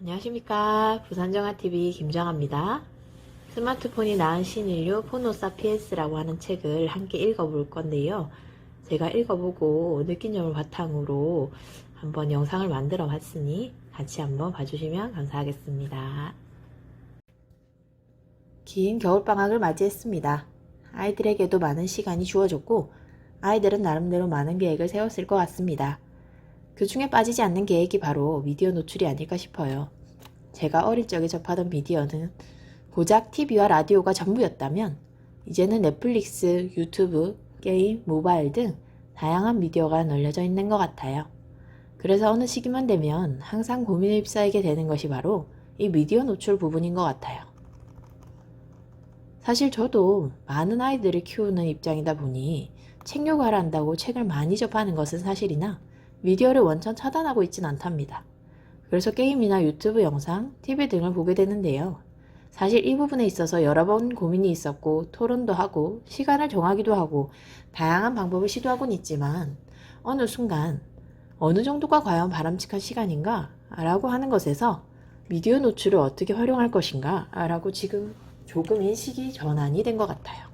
안녕하십니까. 부산정아TV 김정아입니다. 스마트폰이 낳은 신인류 포노사피엔스라고 하는 책을 함께 읽어볼 건데요. 제가 읽어보고 느낀 점을 바탕으로 한번 영상을 만들어 봤으니 같이 한번 봐주시면 감사하겠습니다. 긴 겨울방학을 맞이했습니다. 아이들에게도 많은 시간이 주어졌고 아이들은 나름대로 많은 계획을 세웠을 것 같습니다. 그 중에 빠지지 않는 계획이 바로 미디어 노출이 아닐까 싶어요. 제가 어릴 적에 접하던 미디어는 고작 TV와 라디오가 전부였다면 이제는 넷플릭스, 유튜브, 게임, 모바일 등 다양한 미디어가 널려져 있는 것 같아요. 그래서 어느 시기만 되면 항상 고민에 휩싸이게 되는 것이 바로 이 미디어 노출 부분인 것 같아요. 사실 저도 많은 아이들을 키우는 입장이다 보니 책 요구하라 한다고 책을 많이 접하는 것은 사실이나 미디어를 원천 차단하고 있진 않답니다. 그래서 게임이나 유튜브 영상, TV 등을 보게 되는데요. 사실 이 부분에 있어서 여러 번 고민이 있었고 토론도 하고 시간을 정하기도 하고 다양한 방법을 시도하곤 있지만 어느 순간 어느 정도가 과연 바람직한 시간인가? 라고 하는 것에서 미디어 노출을 어떻게 활용할 것인가? 라고 지금 조금 인식이 전환이 된 것 같아요.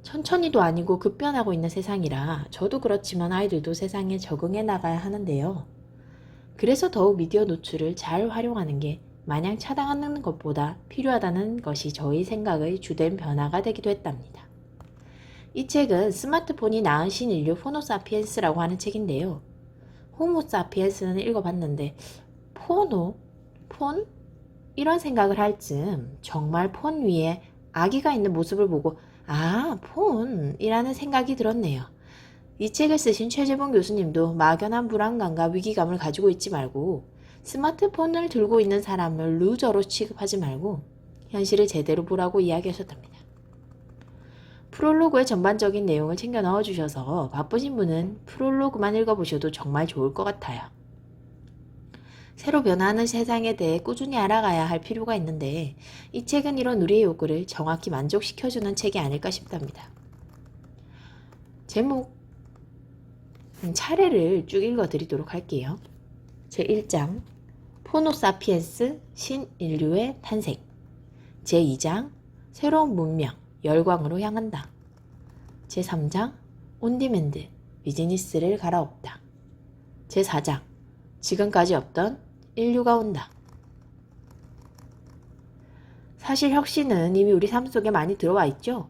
천천히도 아니고 급변하고 있는 세상이라 저도 그렇지만 아이들도 세상에 적응해 나가야 하는데요. 그래서 더욱 미디어 노출을 잘 활용하는 게 마냥 차단하는 것보다 필요하다는 것이 저희 생각의 주된 변화가 되기도 했답니다. 이 책은 스마트폰이 낳은 신인류 포노사피엔스라고 하는 책인데요. 호모사피엔스는 읽어봤는데 포노? 폰? 이런 생각을 할 즈음 정말 폰 위에 아기가 있는 모습을 보고 폰이라는 생각이 들었네요. 이 책을 쓰신 최재봉 교수님도 막연한 불안감과 위기감을 가지고 있지 말고 스마트폰을 들고 있는 사람을 루저로 취급하지 말고 현실을 제대로 보라고 이야기하셨답니다. 프롤로그의 전반적인 내용을 챙겨 넣어주셔서 바쁘신 분은 프롤로그만 읽어보셔도 정말 좋을 것 같아요. 새로 변화하는 세상에 대해 꾸준히 알아가야 할 필요가 있는데 이 책은 이런 우리의 요구를 정확히 만족시켜주는 책이 아닐까 싶답니다. 제목 차례를 쭉 읽어드리도록 할게요. 제1장 포노사피엔스 신인류의 탄생. 제2장 새로운 문명 열광으로 향한다. 제3장 온디맨드 비즈니스를 갈아엎다. 제4장 지금까지 없던 인류가 온다. 사실 혁신은 이미 우리 삶 속에 많이 들어와 있죠.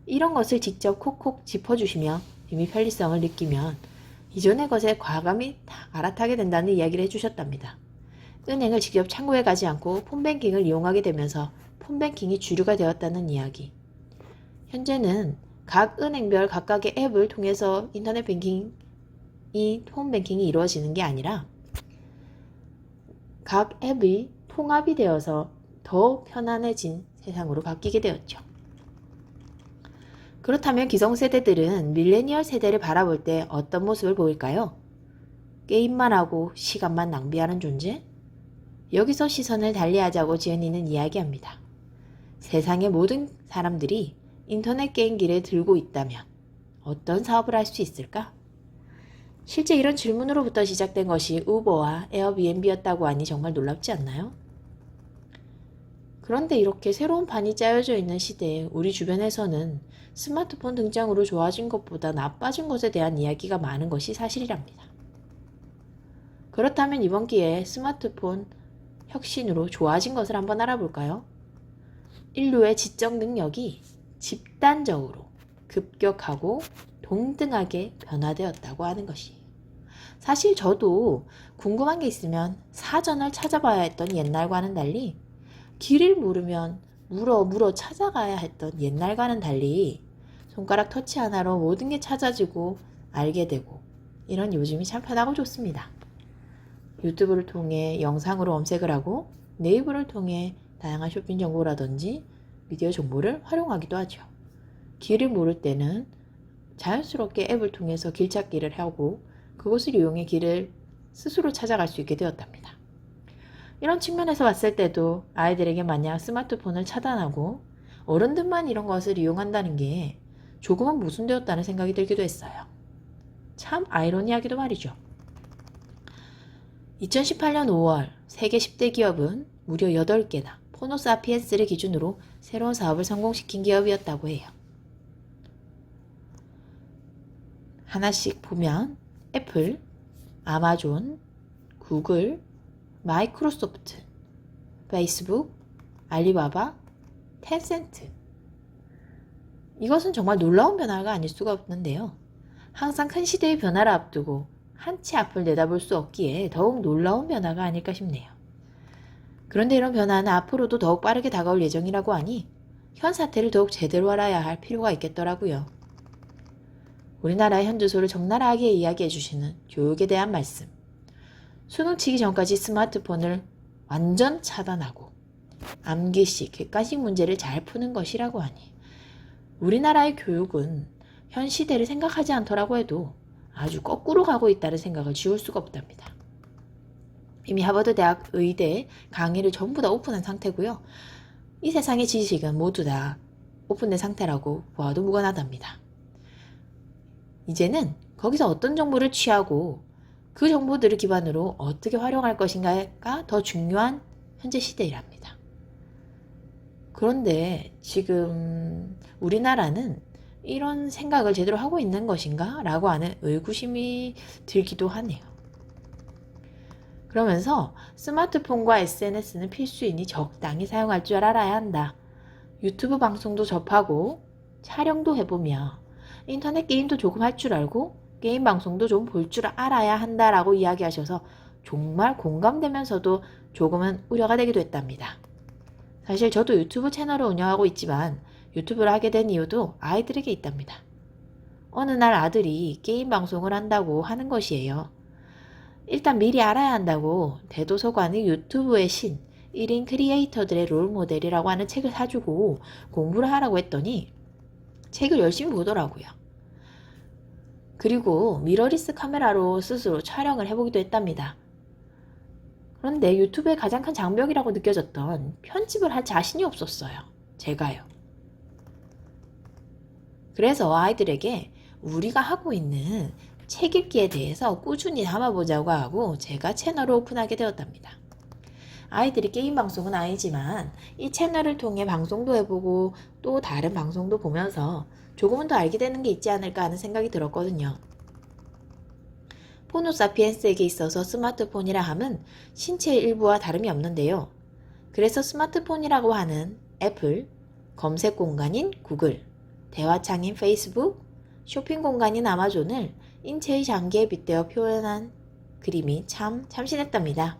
이런 것을 직접 콕콕 짚어주시며 이미 편리성을 느끼면 이전의 것에 과감히 갈아타게 된다는 이야기를 해주셨답니다. 은행을 직접 창구에 가지 않고 폰뱅킹을 이용하게 되면서 폰뱅킹이 주류가 되었다는 이야기. 현재는 각 은행별 각각의 앱을 통해서 인터넷 뱅킹이 폰뱅킹이 이루어지는 게 아니라 각 앱이 통합이 되어서 더 편안해진 세상으로 바뀌게 되었죠. 그렇다면 기성세대들은 밀레니얼 세대를 바라볼 때 어떤 모습을 보일까요? 게임만 하고 시간만 낭비하는 존재? 여기서 시선을 달리하자고 지은이는 이야기합니다. 세상의 모든 사람들이 인터넷 게임기를 들고 있다면 어떤 사업을 할 수 있을까? 실제 이런 질문으로부터 시작된 것이 우버와 에어비앤비였다고 하니 정말 놀랍지 않나요? 그런데 이렇게 새로운 판이 짜여져 있는 시대에 우리 주변에서는 스마트폰 등장으로 좋아진 것보다 나빠진 것에 대한 이야기가 많은 것이 사실이랍니다. 그렇다면 이번 기회에 스마트폰 혁신으로 좋아진 것을 한번 알아볼까요? 인류의 지적 능력이 집단적으로 급격하고 동등하게 변화되었다고 하는 것이에요. 사실 저도 궁금한 게 있으면 사전을 찾아봐야 했던 옛날과는 달리 길을 모르면 물어 찾아가야 했던 옛날과는 달리 손가락 터치 하나로 모든 게 찾아지고 알게 되고 이런 요즘이 참 편하고 좋습니다. 유튜브를 통해 영상으로 검색을 하고 네이버를 통해 다양한 쇼핑 정보라든지 미디어 정보를 활용하기도 하죠. 길을 모를 때는 자연스럽게 앱을 통해서 길 찾기를 하고 그것을 이용해 길을 스스로 찾아갈 수 있게 되었답니다. 이런 측면에서 봤을 때도 아이들에게 만약 스마트폰을 차단하고 어른들만 이런 것을 이용한다는 게 조금은 모순되었다는 생각이 들기도 했어요. 참 아이러니하기도 말이죠. 2018년 5월 세계 10대 기업은 무려 8개나 포노사피엔스를 기준으로 새로운 사업을 성공시킨 기업이었다고 해요. 하나씩 보면 애플, 아마존, 구글, 마이크로소프트, 페이스북, 알리바바, 텐센트. 이것은 정말 놀라운 변화가 아닐 수가 없는데요. 항상 큰 시대의 변화를 앞두고 한 치 앞을 내다볼 수 없기에 더욱 놀라운 변화가 아닐까 싶네요. 그런데 이런 변화는 앞으로도 더욱 빠르게 다가올 예정이라고 하니 현 사태를 더욱 제대로 알아야 할 필요가 있겠더라고요. 우리나라의 현 주소를 적나라하게 이야기해 주시는 교육에 대한 말씀. 수능 치기 전까지 스마트폰을 완전 차단하고 암기식, 객관식 문제를 잘 푸는 것이라고 하니 우리나라의 교육은 현 시대를 생각하지 않더라고 해도 아주 거꾸로 가고 있다는 생각을 지울 수가 없답니다. 이미 하버드 대학 의대 강의를 전부 다 오픈한 상태고요. 이 세상의 지식은 모두 다 오픈된 상태라고 보아도 무관하답니다. 이제는 거기서 어떤 정보를 취하고 그 정보들을 기반으로 어떻게 활용할 것인가가 더 중요한 현재 시대이랍니다. 그런데 지금 우리나라는 이런 생각을 제대로 하고 있는 것인가? 라고 하는 의구심이 들기도 하네요. 그러면서 스마트폰과 SNS는 필수이니 적당히 사용할 줄 알아야 한다. 유튜브 방송도 접하고 촬영도 해보며 인터넷 게임도 조금 할 줄 알고 게임 방송도 좀 볼 줄 알아야 한다라고 이야기하셔서 정말 공감되면서도 조금은 우려가 되기도 했답니다. 사실 저도 유튜브 채널을 운영하고 있지만 유튜브를 하게 된 이유도 아이들에게 있답니다. 어느 날 아들이 게임 방송을 한다고 하는 것이에요. 일단 미리 알아야 한다고 대도서관의 유튜브의 신, 1인 크리에이터들의 롤모델이라고 하는 책을 사주고 공부를 하라고 했더니 책을 열심히 보더라고요. 그리고 미러리스 카메라로 스스로 촬영을 해보기도 했답니다. 그런데 유튜브의 가장 큰 장벽이라고 느껴졌던 편집을 할 자신이 없었어요. 제가요. 그래서 아이들에게 우리가 하고 있는 책 읽기에 대해서 꾸준히 담아보자고 하고 제가 채널을 오픈하게 되었답니다. 아이들이 게임 방송은 아니지만 이 채널을 통해 방송도 해보고 또 다른 방송도 보면서 조금은 더 알게 되는 게 있지 않을까 하는 생각이 들었거든요. 포노사피엔스에게 있어서 스마트폰이라 함은 신체의 일부와 다름이 없는데요. 그래서 스마트폰이라고 하는 애플, 검색 공간인 구글, 대화창인 페이스북, 쇼핑 공간인 아마존을 인체의 장기에 빗대어 표현한 그림이 참 참신했답니다.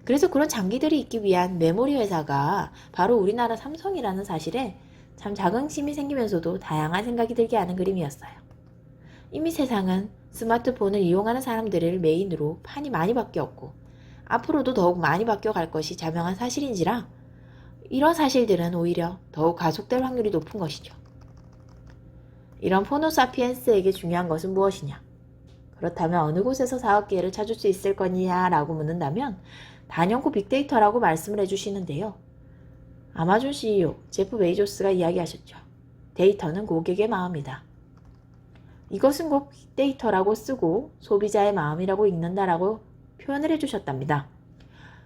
그래서 그런 장기들이 있기 위한 메모리 회사가 바로 우리나라 삼성이라는 사실에 참 자긍심이 생기면서도 다양한 생각이 들게 하는 그림이었어요. 이미 세상은 스마트폰을 이용하는 사람들을 메인으로 판이 많이 바뀌었고 앞으로도 더욱 많이 바뀌어갈 것이 자명한 사실인지라 이런 사실들은 오히려 더욱 가속될 확률이 높은 것이죠. 이런 포노사피엔스에게 중요한 것은 무엇이냐? 그렇다면 어느 곳에서 사업 기회를 찾을 수 있을 거냐라고 묻는다면 단연코 빅데이터라고 말씀을 해주시는데요. 아마존 CEO 제프 베이조스가 이야기하셨죠. 데이터는 고객의 마음이다. 이것은 곧 빅데이터라고 쓰고 소비자의 마음이라고 읽는다라고 표현을 해주셨답니다.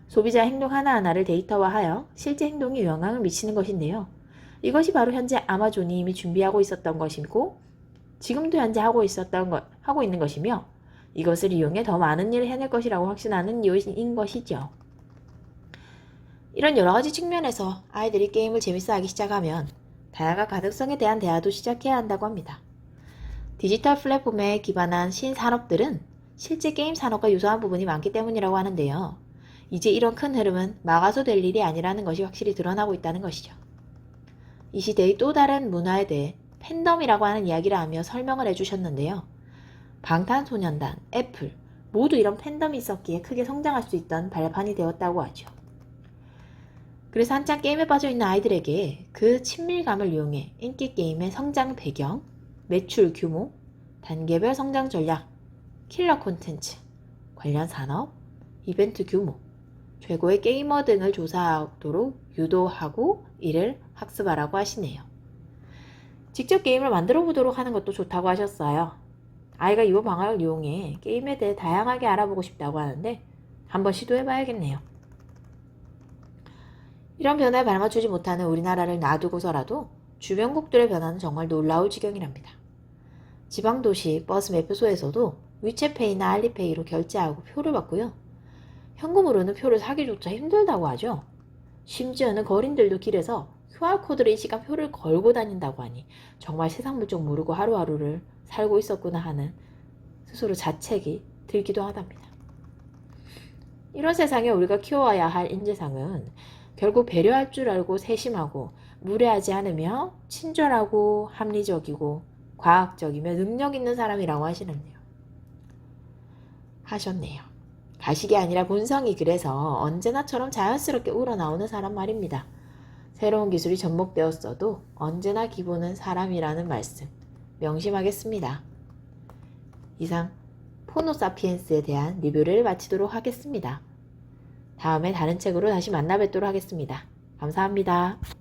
소비자 행동 하나하나를 데이터화하여 실제 행동에 영향을 미치는 것인데요. 이것이 바로 현재 아마존이 이미 준비하고 있었던 것이고 지금도 현재 하고 있는 것이며 이것을 이용해 더 많은 일을 해낼 것이라고 확신하는 이유인 것이죠. 이런 여러 가지 측면에서 아이들이 게임을 재밌어 하기 시작하면 다양한 가능성에 대한 대화도 시작해야 한다고 합니다. 디지털 플랫폼에 기반한 신산업들은 실제 게임 산업과 유사한 부분이 많기 때문이라고 하는데요. 이제 이런 큰 흐름은 막아서 될 일이 아니라는 것이 확실히 드러나고 있다는 것이죠. 이 시대의 또 다른 문화에 대해 팬덤이라고 하는 이야기를 하며 설명을 해주셨는데요. 방탄소년단, 애플 모두 이런 팬덤이 있었기에 크게 성장할 수 있던 발판이 되었다고 하죠. 그래서 한창 게임에 빠져있는 아이들에게 그 친밀감을 이용해 인기 게임의 성장 배경, 매출 규모, 단계별 성장 전략, 킬러 콘텐츠, 관련 산업, 이벤트 규모, 최고의 게이머 등을 조사하도록 유도하고 이를 학습하라고 하시네요. 직접 게임을 만들어 보도록 하는 것도 좋다고 하셨어요. 아이가 이번 방학을 이용해 게임에 대해 다양하게 알아보고 싶다고 하는데 한번 시도해봐야겠네요. 이런 변화에 발맞추지 못하는 우리나라를 놔두고서라도 주변국들의 변화는 정말 놀라울 지경이랍니다. 지방도시 버스 매표소에서도 위챗페이나 알리페이로 결제하고 표를 받고요. 현금으로는 표를 사기조차 힘들다고 하죠. 심지어는 거린들도 길에서 QR코드를 인식한 표를 걸고 다닌다고 하니 정말 세상 물정 모르고 하루하루를 살고 있었구나 하는 스스로 자책이 들기도 하답니다. 이런 세상에 우리가 키워야 할 인재상은 결국 배려할 줄 알고 세심하고 무례하지 않으며 친절하고 합리적이고 과학적이며 능력 있는 사람이라고 하셨네요. 가식이 아니라 본성이 그래서 언제나처럼 자연스럽게 우러나오는 사람 말입니다. 새로운 기술이 접목되었어도 언제나 기본은 사람이라는 말씀 명심하겠습니다. 이상 포노사피엔스에 대한 리뷰를 마치도록 하겠습니다. 다음에 다른 책으로 다시 만나 뵙도록 하겠습니다. 감사합니다.